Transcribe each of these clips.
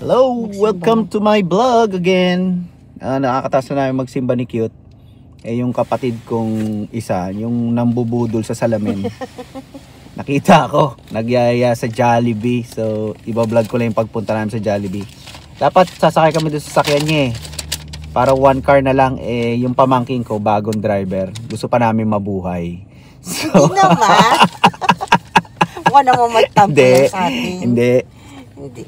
Hello! Welcome to my vlog again. Nakakataas na namin magsimba ni Cute. Yung kapatid kong isa, yung nambubudol sa salamin. Nakita ako, nagyaya sa Jollibee. So, iba-vlog ko lang yung pagpunta namin sa Jollibee. Dapat sasakay kami doon sa sakyan niya Para one car na lang, yung pamangking ko, bagong driver. Gusto pa namin mabuhay. So, hindi naman. Huwag naman magtampo sa atin. Hindi. Hindi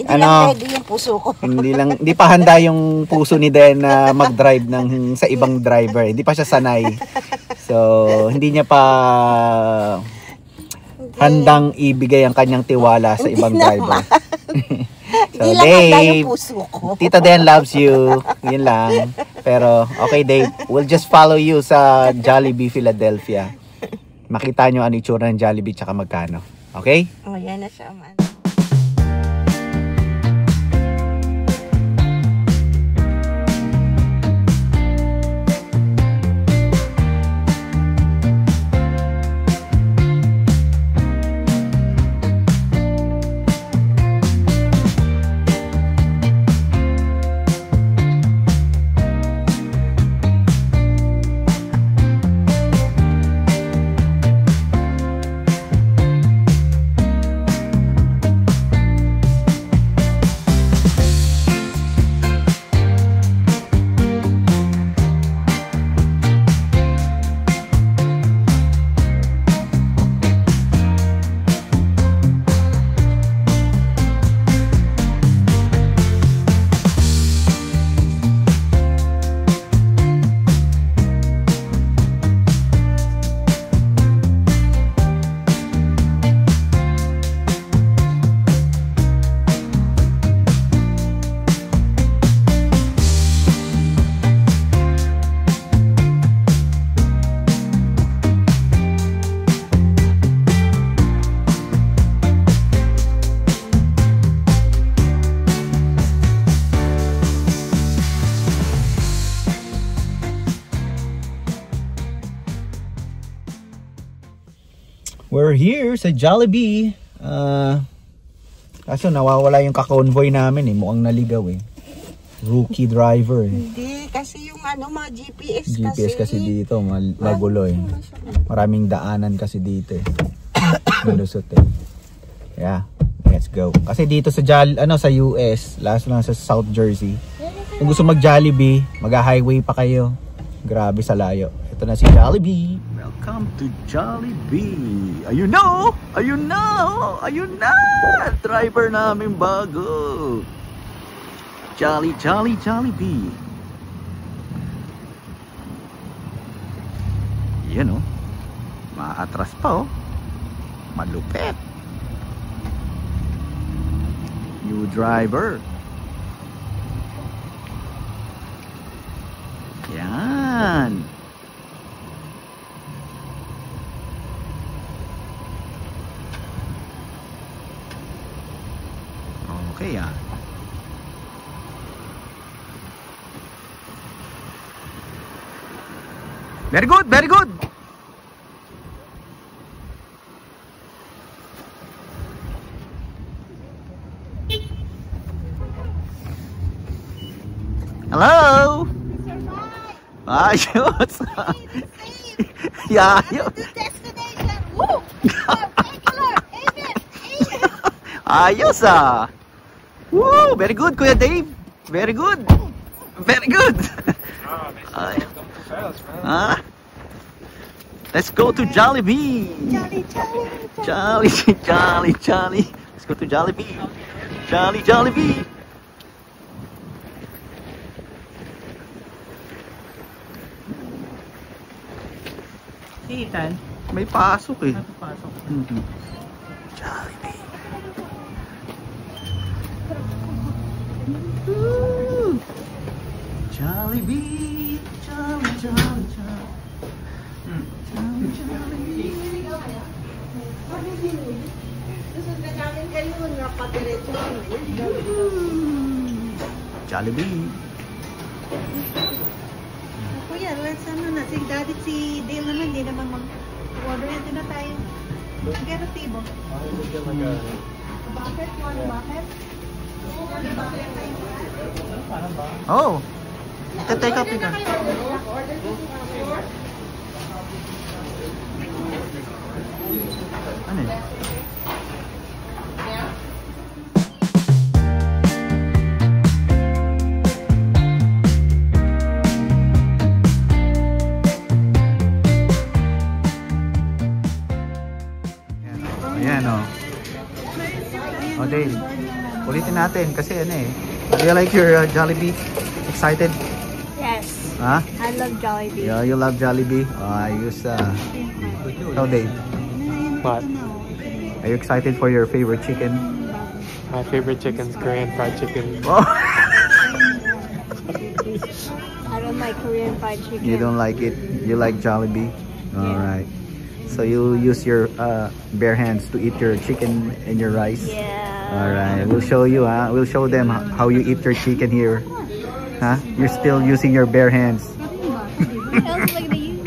lang ready yung puso ko. Hindi pa handa yung puso ni Den na mag-drive sa ibang driver. Hindi pa siya sanay. So, hindi niya pa handang ibigay ang kanyang tiwala sa ibang driver. So, hindi lang handa yung puso ko. Tita Den loves you. Yun lang. Pero, okay Dave, we'll just follow you sa Jollibee Philadelphia. Makita nyo ano itsura ng Jollibee tsaka magkano. Okay? Oh, yan na siya man. We're here sa Jollibee. Kaso nawawala yung ka-convoy namin Mukhang naligaw Rookie driver Hindi, kasi yung mga GPS kasi dito, magulo Maraming daanan kasi dito Malusot Yeah, let's go. Kasi dito sa sa US, last lang sa South Jersey. Kung gusto mag-Jollibee, mag-highway pa kayo. Grabe sa layo. Ito na si Jollibee. Welcome to Jollibee. Ayun na! Ayun na! Ayun na! Driver namin bago. Jollibee. Yan maatras pa malupet. New driver. Yan. Okay Very good, very good. Hello. Ayos. Yeah. Destination. Woo! Ayos Woo! Very good, Kuya Dave. Very good. Very good. Let's go to Jollibee. Jolly. Let's go to Jollibee. Jollibee. Ethan, may pasok pasok. Jollibee. Jollibee. Jollibee. Kuya, let's si Daddy, si Dale naman, di naman mag-order natin na tayo. Get a table. Bakit? You want a bucket? Oh! Take up it. Ano yun? Ayan o. O Dale, ulitin natin kasi ano eh. Do you like your Jollibee? Excited? Yes. Huh? I love Jollibee. Yeah, you love Jollibee? I use so Dale, What? are you excited for your favorite chicken? My favorite chicken's Korean fried chicken. Oh. I don't like Korean fried chicken. You don't like it? You like Jollibee? Alright. So you use your bare hands to eat your chicken and your rice? Yeah. Alright, we'll show you, huh? We'll show them how you eat your chicken here. Huh? You're still using your bare hands. What else like they use?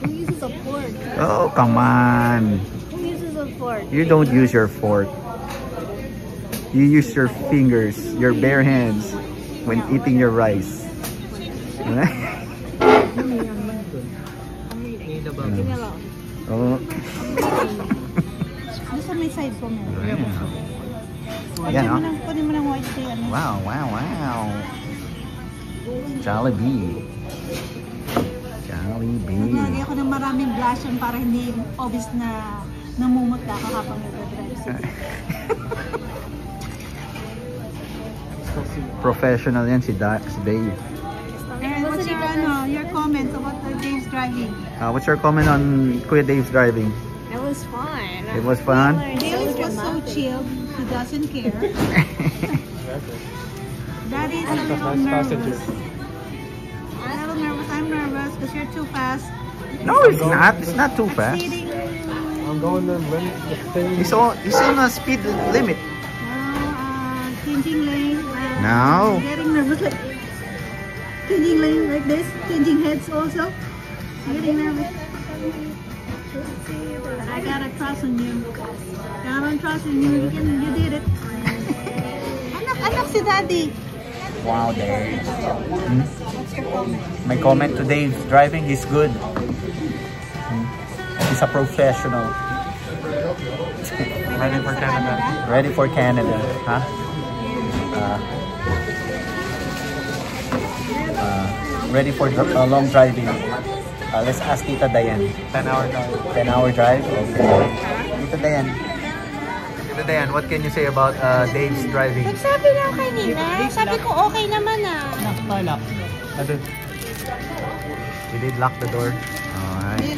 Who uses a fork? Oh, come on. Who uses a fork? You don't use your fork. You use your fingers, your bare hands when eating your rice. Leave me alone. Oh. Gusto may side ko mo. Yan, oh. Pwede mo ng white tea. Ano? Wow, wow, wow. Jollibee. Jollibee. Lagi ako ng maraming blush para hindi obvious na namumutla ka habang nag-drive. Professional yan si Dave. And what's your comments about Dave's driving? What's your comment on Kuya Dave's driving? It was fun. It was fun? Dave was so chill. He doesn't care. Daddy's a little nervous. I'm nervous because you're too fast. No, it's not. It's not too fast. I'm going to limit the thing. He's on a speed limit. Changing lane. No. Getting nervous like changing lane like this. Changing heads also. Getting nervous. I gotta trust on you. Gotta trust in you. You did it. Anak si Daddy. Wow, Dave. My comment to Dave's driving, he's good. He's a professional. Ready for Canada. Ready for Canada, huh? Ready for long driving. Let's ask Tita Dayan. 10-hour drive. 10-hour drive? Okay. Tita Dayan. Tita Dayan, what can you say about Dave's driving? Nagsabi na ako kanina. Sabi ko okay naman ah. You did lock the door? Alright.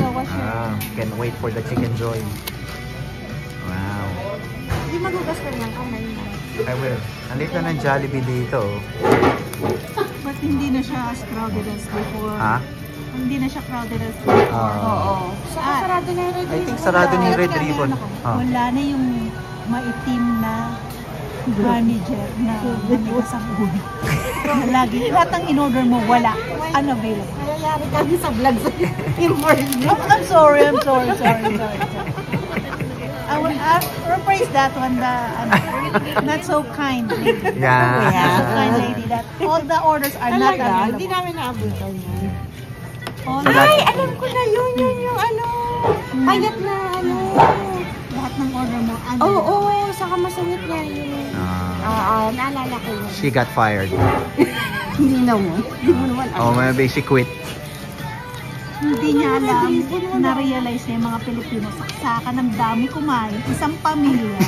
Can wait for the chicken joy. Wow. Hindi magugas ka ng kamay mo. I will. Alit na ng Jollibee dito. But hindi na siya as crowded as before. Ha? Hindi na siya crowded as before. Oo. Sarado na yung Red I think sarado ni Red Ribbon. Wala na yung maitim na manager na manigas ang ulo. Na lagi, lahat ng in-order mo, wala. Unavailable. Nangyayari kami sa vlog sa in-order. I'm sorry. I will rephrase that one, not so kind lady. Yeah. Kind lady that all the orders are not available. Hindi namin naabutan yan. Ay, alam ko na yun yung ano. Payat na ano. lahat ng order mo. Oo, saka masungit niya yun. Naalala ko yun. She got fired. Hindi na mo. Hindi mo naman Oh, maybe she quit. Hindi niya alam, na-realize na yung mga Pilipino, saksakan ng dami kumain, isang pamilya.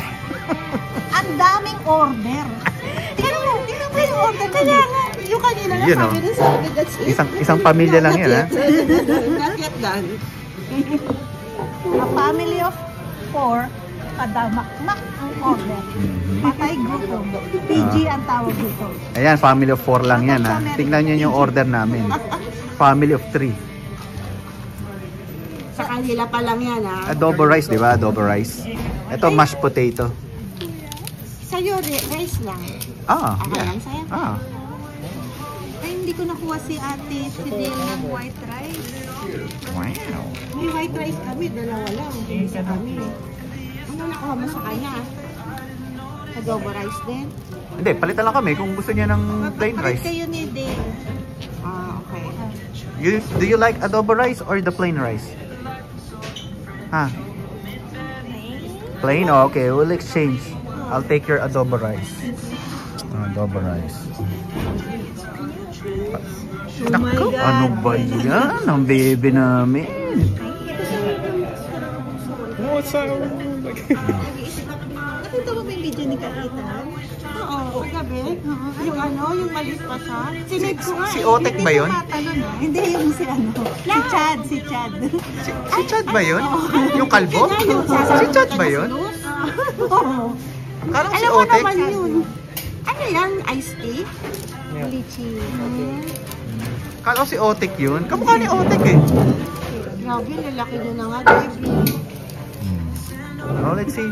Ang daming order. Pero hindi naman yung order na Kaya nga, yung kanina na Yun, sabi oh. rin sabi, that's it. Isang pamilya lang yan, ha? Not yet done. A family of 4, kadamakmak ang order. Patay grupo. PG ang tawag dito. Ayan, family of 4 lang yan, ha? Tingnan nyo yung order namin. Family of 3. Sa kanila pa lang yan, ha? Adobo rice, di ba? Adobo rice. Ito, mashed potato. Sa'yo, rice lang. Ah, Ako yeah. lang sa'yo. Ah. Ay, hindi ko nakuha si ate, si Dale ng white rice. Wow. May white rice kami, dalawa lang. Hindi sa kami. Ano nakuha mo sa kanya? Adobo rice din? Hindi, palitan lang kami kung gusto niya ng plain Palit rice. kayo ni Dale. Okay. Do you like adobo rice or the plain rice? Ha? Plain? Oh, okay, we'll exchange. I'll take your adobo rice. Adobo rice. Oh my God. Ano ba yan? Ang baby namin. What's that? Nakita mo ba yung video ni Kakita? Oo, gabi. Yung yung malis pa siya. Sinave ko nga. Si Otek ba yun? Hindi, yung si Si Chad, si Chad. Si Chad ba yun? Yung kalbo? Si Chad ba yun? Oo. Karang si Alam mo Otek. naman yun. Ano yan? Iced tea? Yeah. Lychee. Karang si Otek yun. Kamukha ni Otek eh. Grabe, lalaki niya na nga, baby. Oh, let's see.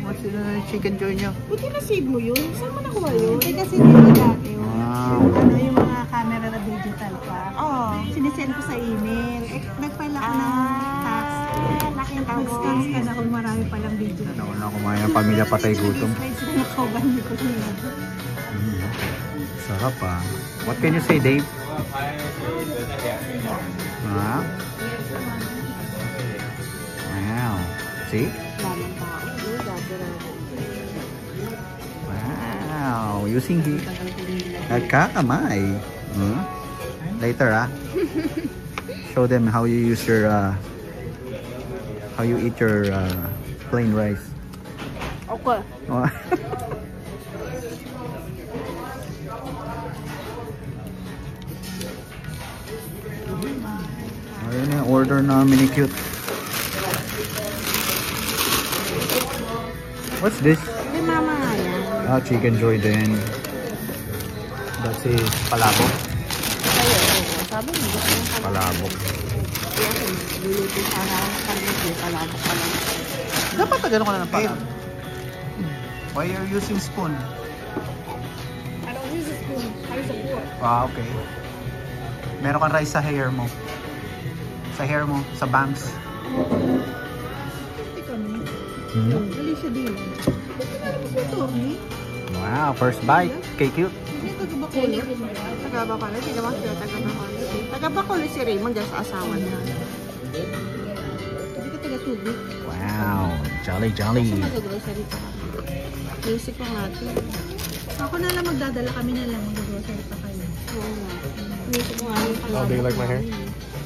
What's the chicken joy niya? Buti na-save mo yun. Saan mo nakuha yun? Hindi kasi dito dati. Wow. Yung mga camera na digital pa. Oo. Sinisend ko sa email. Nag-file ako ng tax. Nakita mo. Nag-scans ka na kung marami palang video. Ano na kumain ng pamilya patay gutom. Pledge na nakoban ko nila. Sarap ah. What can you say, Dave? Ah? Wow. See? Daming tao. Wow. Using the nagkakamay. Later ah. Show them how you use your how you eat your plain rice. Okay. Ayun yung order namin ni Cute. What's this? Hindi, mama nga yan. Ah, chicken joy din. That's is palabok. Sabi mo, gusto yung Palabok. luluto sana ang kalito. Palabok pa lang. Dapat na gano'n ka na ng palabok. Why are you using spoon? I don't use a spoon. I use a fork. Ah, okay. Meron kang rice sa hair mo. Sa hair mo, sa bangs. Ito kami. Dali siya din. Ito kami. Wow, first bite. Kay Cute. Hindi taga-Bacolod. Taga-Bacolod. Hindi naman sila taga-Bacolod. Taga-Bacolod si Raymond dyan sa asawa niya. Hindi ka taga-Tubig. Wow, jolly jolly. Kasi mag-grocery pa kami. Basic ko nga ito. Ako na lang magdadala kami na lang. Mag-grocery pa kayo. Oo nga. Basic ko nga yung Oh, palabok. do you like my hair?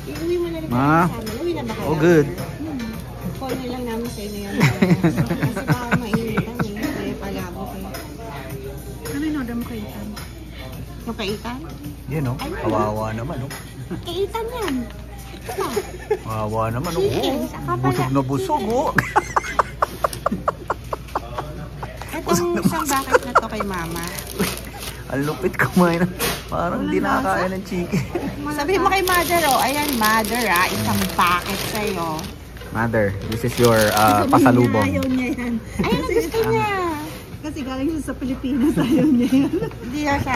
Iuwi mo na rin Ma? sa amin. Uwi na ba kayo? Oh, good. Call na lang namin sa inyo yan. Kasi baka mainitan eh. Kaya palabok eh. Ano yung order mo kayo? Tan? Yung kaitan? Yan oh, kawawa naman oh. Kaitan yan. Ito ba? Kawawa naman oh. Chicken, saka pala. Busog na busog oh. Itong isang bucket na to kay mama. Ang lupit kumain. Parang hindi nakakain ng chicken. Sabihin mo kay mother oh. Ayan mother isang bucket sa'yo. Mother, this is your pasalubong. Ayaw niya yan. Ayun ang gusto niya. Kasi galing siya sa Pilipinas. Ayaw niya yan. Hindi na siya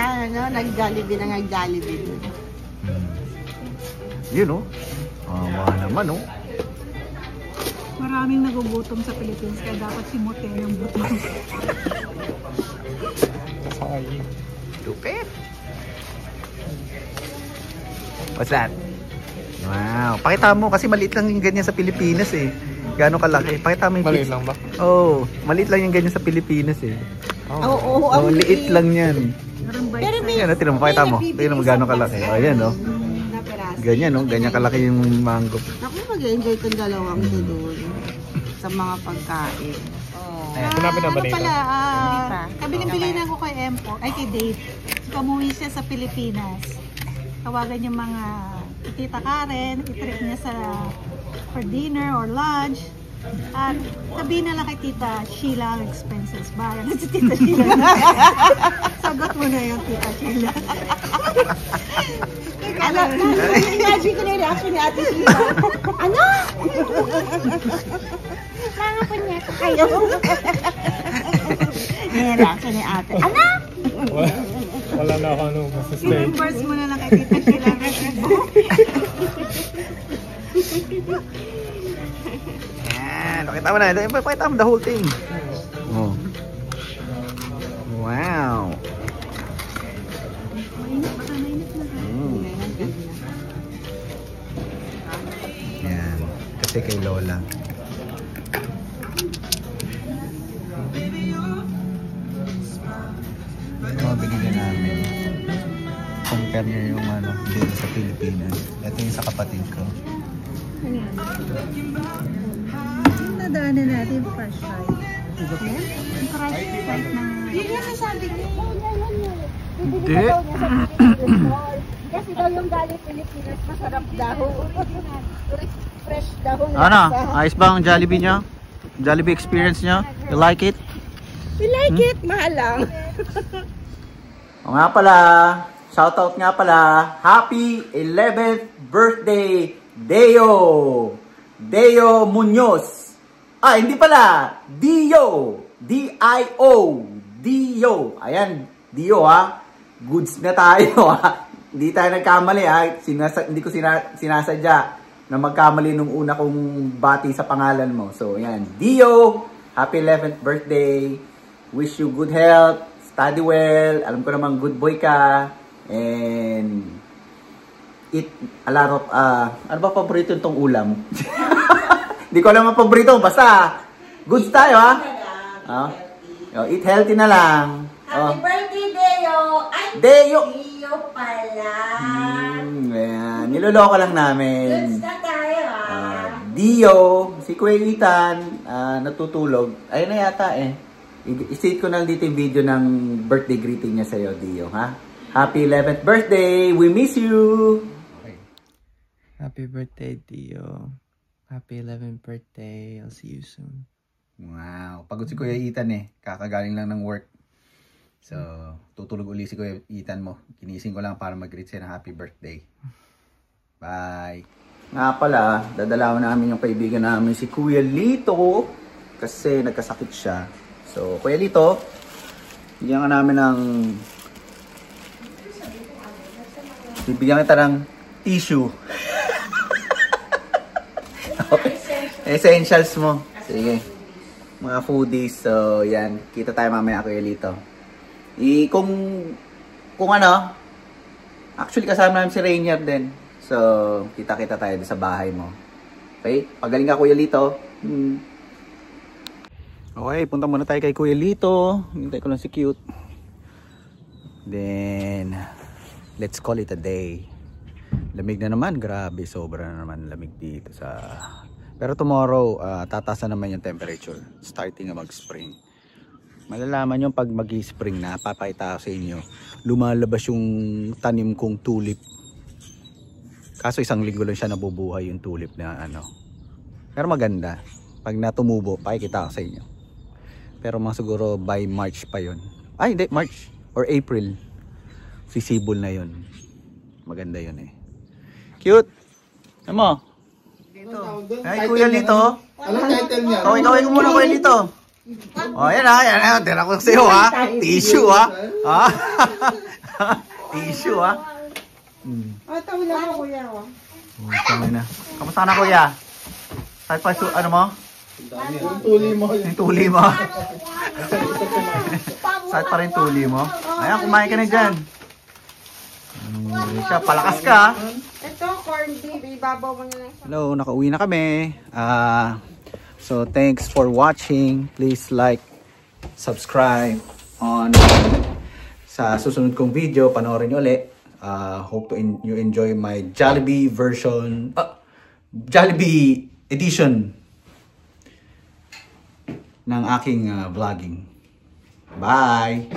nag-Jollibee na nag-Jollibee. Yun oh. Kawawa naman oh. Maraming nagugutom sa Philippines kaya dapat simutin ang buto. Sorry. Lupit. What's that? Wow. Pakita mo kasi maliit lang yung ganyan sa Pilipinas eh. Gaano kalaki? Pakita mo yung Maliit pics. lang ba? Oh, maliit lang yung ganyan sa Pilipinas eh. Oo, Oh, liit lang yan. Parang bite Pero may, Yan, tingnan mo, pakita mo. Tingnan mo gaano kalaki. Oh, yan oh. na peraso. Ganyan oh, ganyan kalaki yung mango. Ako mag-enjoy itong dalawang to doon sa mga pagkain. Oh. Ayan. Hanapin na ba Ano dito? pala, Hindi pa. kabiling-bilinan ko kay Empo, ay kay Dave. Umuwi siya sa Pilipinas. Tawagan yung mga Tita Karen, i-treat niya sa for dinner or lunch. At sabihin na lang kay Tita Sheila ang expenses. Bayan na si Tita Sheila. Sagot mo na yung Tita Sheila. Imagine ko na yung reaction ni Ate Sheila. Ano? Mga punyeta kayo. Yung reaction ni Ate. Ano? Wala na ako ano, masastay. I-reimburse mo na lang kay Tita Sheila ang resibo. Yan, pakita mo na. Pakita mo the whole thing. Oh. Wow. Mainit, baka mainit na. Yan. Kasi kay Lola. Ito mga binili namin. Compare nyo yung dito sa Pilipinas. Ito yung sa kapatid ko. Yung nadaanan natin yung fresh fry. Yung fresh fry na... Yun yung nasabi niya. Hindi. Kasi daw yung galing Pilipinas, masarap daw. Fresh daw. Ano? Ayos ba ang Jollibee nyo? Jollibee experience nyo? You like it? We like it, mahal lang. O nga pala, shoutout nga pala, happy 11th birthday, Deo! Deo Munoz. Ah, hindi pala, Dio! D-I-O! Dio! Ayan, Dio ha. Goods na tayo ha. Hindi tayo nagkamali ha. Hindi ko sinasadya na magkamali nung una kong bati sa pangalan mo. So, ayan, Dio! Happy 11th birthday! Wish you good health, study well, alam ko naman good boy ka, and eat a lot of, ano ba paborito itong ulam? Hindi ko alam ang paborito, basta goods tayo ha? Eat healthy na lang. Happy birthday, Deo! Ay, Deo! Deo pala. Ayan, niloloko lang namin. Goods na tayo Dio, si Kuya Ethan, natutulog. Ayun na yata eh. I-state ko na dito yung video ng birthday greeting niya sa'yo, Dio, ha? Happy 11th birthday! We miss you! Okay. Happy birthday, Dio. Happy 11th birthday. I'll see you soon. Wow. Pagod si Kuya Ethan eh. Kakagaling lang ng work. So, tutulog uli si Kuya Ethan mo. Kinising ko lang para mag-greet siya ng happy birthday. Bye! Nga pala, dadalawan namin yung kaibigan namin si Kuya Lito kasi nagkasakit siya. So, Kuya Lito, bigyan ka namin ng bibigyan kita ng tissue. Okay. Essentials mo. Sige. Mga foodies. So, yan. Kita tayo mamaya, Kuya Lito. Kung ano, actually kasama namin si Rainier din. So, kita-kita tayo sa bahay mo. Okay? Pagaling ka, Kuya Lito. Okay, punta muna tayo kay Kuya Lito. Hintay ko lang si Cute. Then, let's call it a day. Lamig na naman. Grabe, sobra na naman lamig dito sa... Pero tomorrow, tataas na naman yung temperature. Starting na mag-spring. Malalaman yung pag mag-spring na, papakita ko sa inyo. Lumalabas yung tanim kong tulip. Kaso isang linggo lang siya nabubuhay yung tulip na ano. Pero maganda. Pag natumubo, pakikita ko sa inyo. Pero mga siguro by March pa yon. Ay, hindi, March or April. Sisibol na yon. Maganda yon eh. Cute! Ano mo? Dito. Ay, Kuya Lito. Anong title niya? Kaway ko muna, Kuya Lito. O, yan ha. Yan ha. Tira ko sa'yo ha. Tissue ha. Tissue ha. Tawi lang ako, Kuya. Tama na. Kamusta na, Kuya? Kahit pa, ano mo? Yung tuli mo. Yung tuli mo. Saan pa rin tuli mo? Ayan, kumain ka na dyan. Siya, palakas ka. Ito, corned beef. Ibabaw mo na lang. Hello, nakauwi na kami. So, thanks for watching. Please like, subscribe on sa susunod kong video. Panoorin nyo ulit. Hope you enjoy my Jollibee version. Jollibee edition ng aking vlogging. Bye!